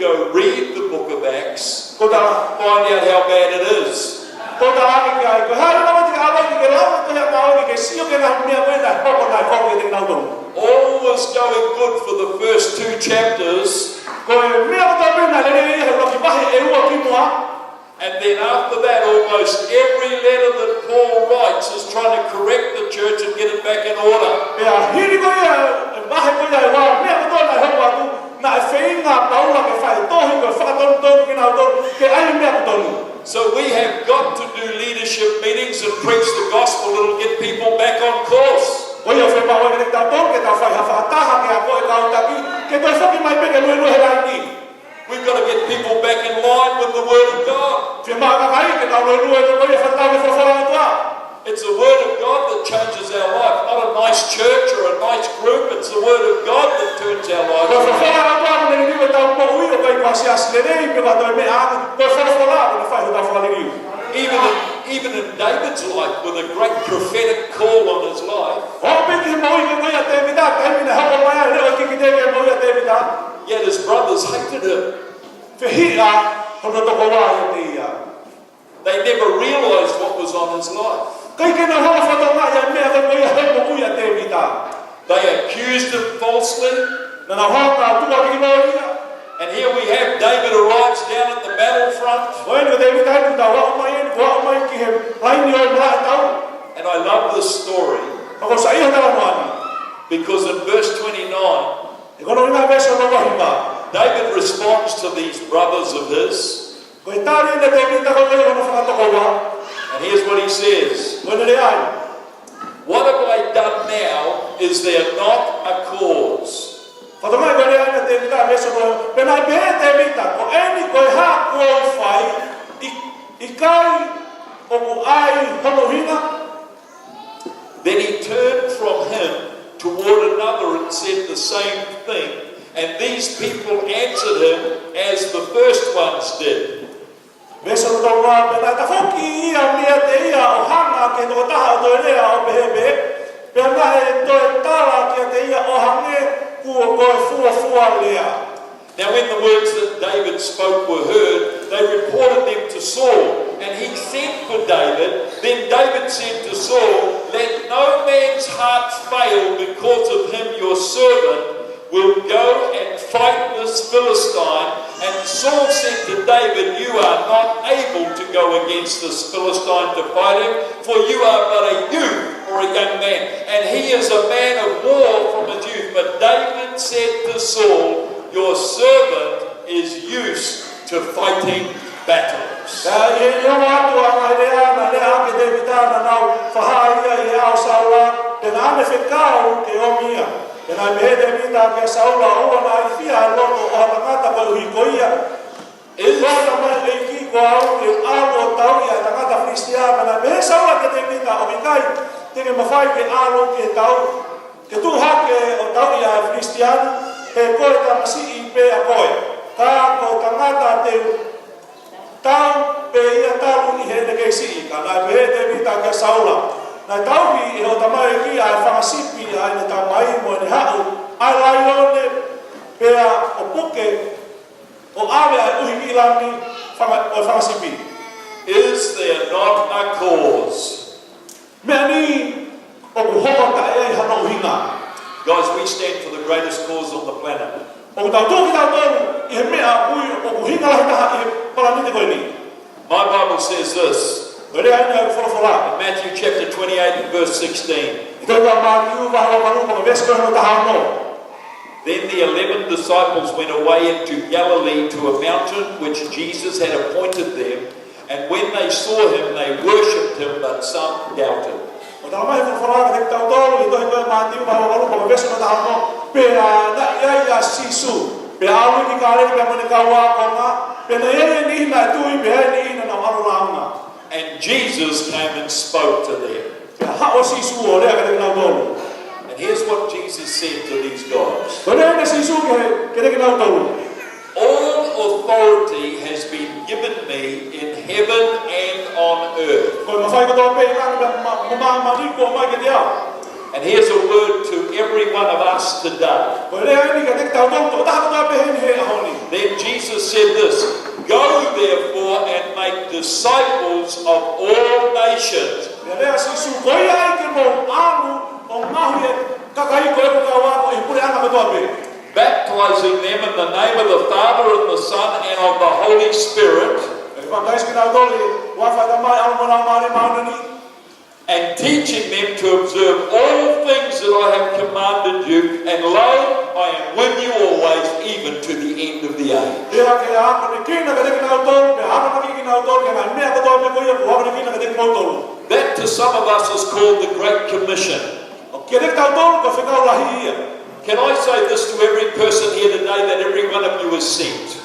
go read the book of Acts and find out how bad it is. All was going good for the first 2 chapters. And then after that, almost every letter that Paul writes is trying to correct the church and get it back in order. So we have got to do leadership meetings and preach the gospel. It'll get people back on course. We've got to get people back in line with the Word of God. It's the Word of God that changes our life, not a nice church or a nice group. It's the Word of God that turns our lives around. Even in David's life, with a great prophetic call on his life, yet his brothers hated him. They never realized what was on his life. They accused him falsely. And here we have David arrives down at the battlefront. And I love this story because in verse 29, David responds to these brothers of his. And here's what he says. What have I done now? Is there not a cause? Then he turned from him toward another and said the same thing. And these people answered him as the first ones did. Now when the words that David spoke were heard, they reported them to Saul, and he sent for David. Then David said to Saul, "Let no man's heart fail because of him, your servant will go and fight this Philistine." And Saul said to David, "You are not able to go against this Philistine to fight him, for you are but a youth or a young man, and he is a man of war from his youth." But David said to Saul, "Your servant is used to fighting battles." Is there not a cause? Guys, we stand for the greatest cause on the planet. My Bible says this. In Matthew chapter 28 and verse 16. Then the 11 disciples went away into Galilee to a mountain which Jesus had appointed them. And when they saw him, they worshipped him, but some doubted. And Jesus came and spoke to them. And here's what Jesus said to these guys. All authority has been given me in heaven and on earth. And here's a word to every one of us today. Then Jesus said this, "Go therefore and make disciples of all nations." Baptizing them in the name of the Father and the Son and of the Holy Spirit. And teaching them to observe all things that I have commanded you, and lo, I am with you always, even to the end of the age. That to some of us is called the Great Commission. Can I say this to every person here today, that every one of you is sent?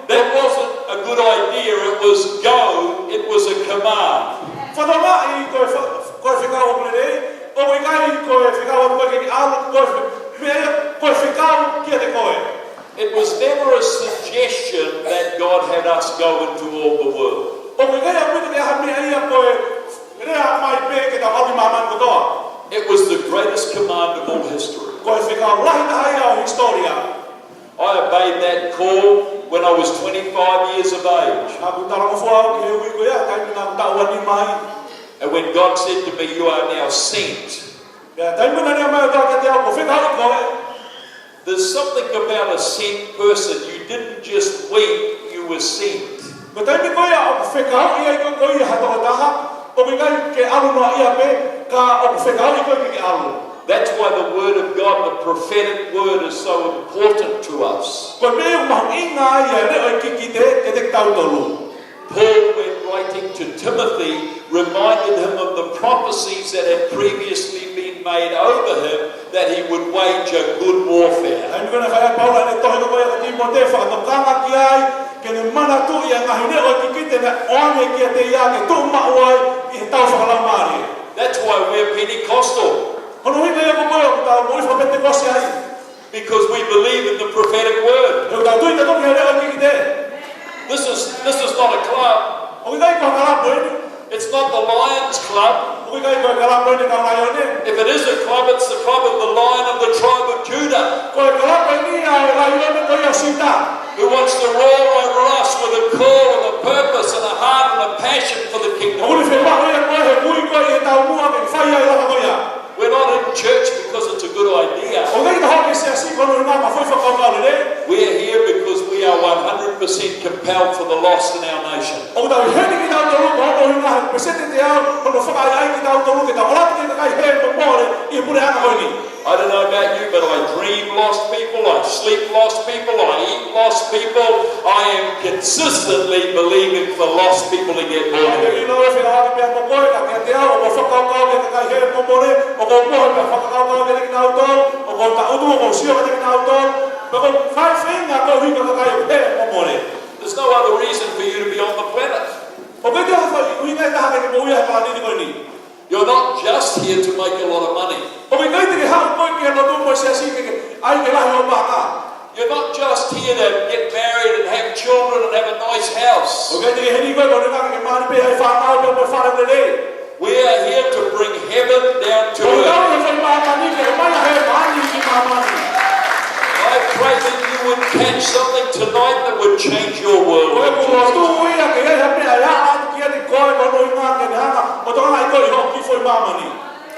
That wasn't a good idea, it was go, it was a command. It was never a suggestion that God had us go into all the world. It was the greatest command of all history. I obeyed that call when I was 25 years of age. And when God said to me, "You are now sent," there's something about a sent person. You didn't just wait, you were sent. That's why the word of God, the prophetic word, is so important to us. Paul, when writing to Timothy, reminded him of the prophecies that had previously been made over him, that he would wage a good warfare. That's why we're Pentecostal. Because we believe in the prophetic word. This is not a club. It's not the Lions Club. If it is a club, it's the club of the Lion of the tribe of Judah, who wants to roar over us with a call and a purpose and a heart and a passion for the kingdom. We're not in church because it's a good idea. We're here because we are 100% compelled for the lost in our nation. I don't know about you, but I dream lost people, I sleep lost people, I eat lost people. I am consistently believing for lost people to get born again. There's no other reason for you to be on the planet. You're not just here to make a lot of money. You're not just here to get married and have children and have a nice house. We are here to bring heaven down to earth. I pray that you would catch something tonight that would change your world.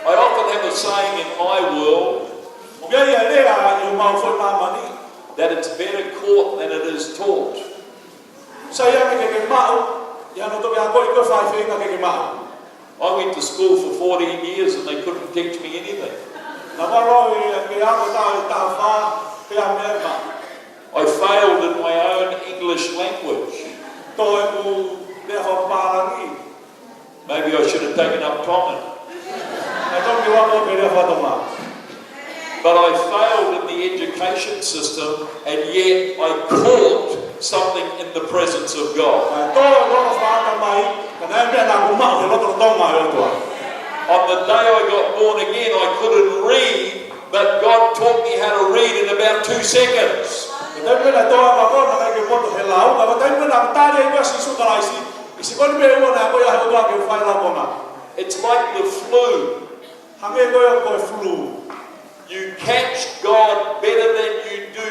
I often have a saying in my world that it's better caught than it is taught. I went to school for 14 years and they couldn't teach me anything. I failed in my own English language. Maybe I should have taken up Tongan. But I failed in the education system, and yet I caught something in the presence of God. On the day I got born again, I couldn't read, but God taught me how to read in about 2 seconds. It's like the flu. hamea koe koe flu. You catch God better than you do